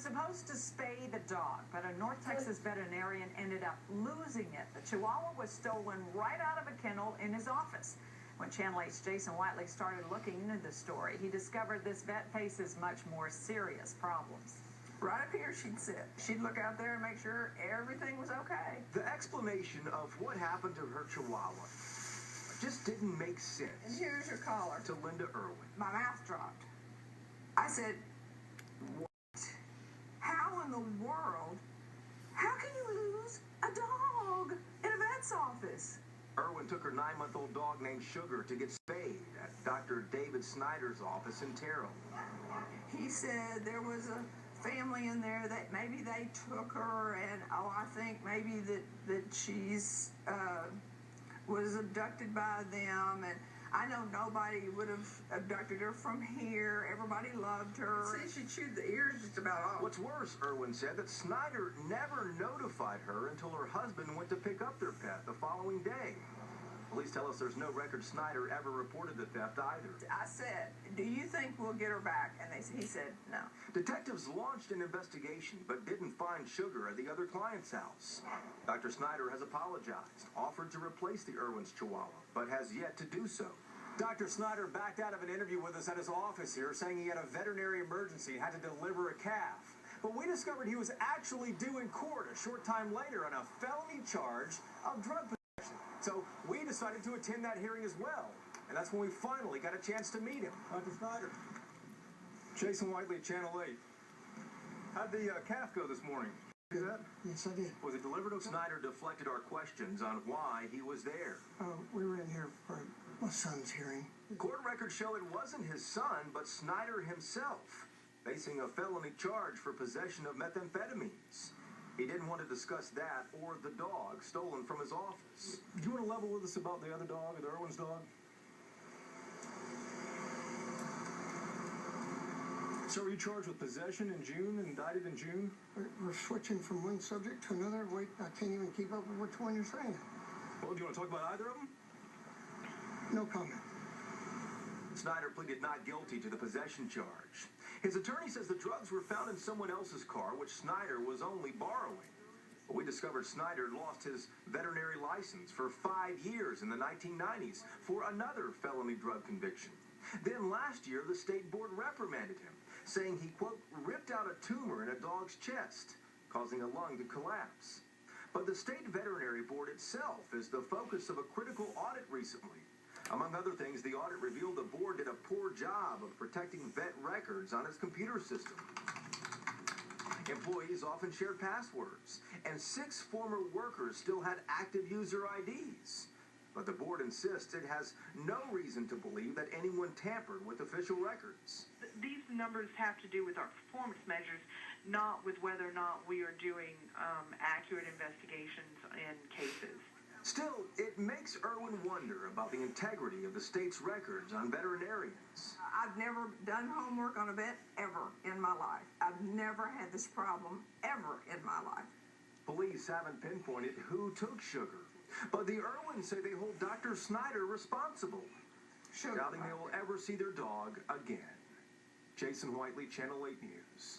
supposed to spay the dog, but a North Texas veterinarian ended up losing it. The chihuahua was stolen right out of a kennel in his office. When Channel 8's Jason Whiteley started looking into the story, he discovered this vet faces much more serious problems. Right up here she'd sit. She'd look out there and make sure everything was okay. The explanation of what happened to her chihuahua just didn't make sense. And here's your collar. To Linda Erwin. My mouth dropped. I said, what? How in the world? How can you lose a dog in a vet's office? Erwin took her 9-month-old dog named Sugar to get spayed at Dr. David Snyder's office in Terrell. He said there was a family in there that maybe they took her, and I think maybe that she's was abducted by them, and I know nobody would have abducted her from here. Everybody loved her. See, she chewed the ears just about off. What's worse, Erwin said that Snyder never notified her until her husband went to pick up their pet the following day. Police tell us there's no record Snyder ever reported the theft either. I said, do you think we'll get her back? And he said, no. Detectives launched an investigation, but didn't find Sugar at the other client's house. Dr. Snyder has apologized, offered to replace the Erwin's chihuahua, but has yet to do so. Dr. Snyder backed out of an interview with us at his office here, saying he had a veterinary emergency and had to deliver a calf. But we discovered he was actually due in court a short time later on a felony charge of drug possession. So we decided to attend that hearing as well. And that's when we finally got a chance to meet him. Dr. Snyder. Jason Whiteley, Channel 8. How'd the calf go this morning? See that? Yes, I did. Was it delivered okay? Snyder deflected our questions on why he was there. We were in here for my son's hearing. Court records show it wasn't his son, but Snyder himself, facing a felony charge for possession of methamphetamines. He didn't want to discuss that or the dog stolen from his office. Do you want to level with us about the other dog, the Erwin's dog? So were you charged with possession in June, indicted in June? We're switching from one subject to another. Wait, I can't even keep up with which one you're saying. Well, do you want to talk about either of them? No comment. Snyder pleaded not guilty to the possession charge. His attorney says the drugs were found in someone else's car, which Snyder was only borrowing. But we discovered Snyder lost his veterinary license for 5 years in the 1990s for another felony drug conviction. Then last year, the state board reprimanded him, saying he, quote, ripped out a tumor in a dog's chest, causing a lung to collapse. But the state veterinary board itself is the focus of a critical audit recently. Among other things, the audit revealed the board did a poor job of protecting vet records on its computer system. Employees often shared passwords, and 6 former workers still had active user IDs. But the board insists it has no reason to believe that anyone tampered with official records. These numbers have to do with our performance measures, not with whether or not we are doing accurate investigations in cases. Still, it makes Erwin wonder about the integrity of the state's records on veterinarians. I've never done homework on a vet ever in my life. I've never had this problem ever in my life. Police haven't pinpointed who took Sugar, but the Erwins say they hold Dr. Snyder responsible, doubting they will ever see their dog again. Jason Whiteley, Channel 8 News.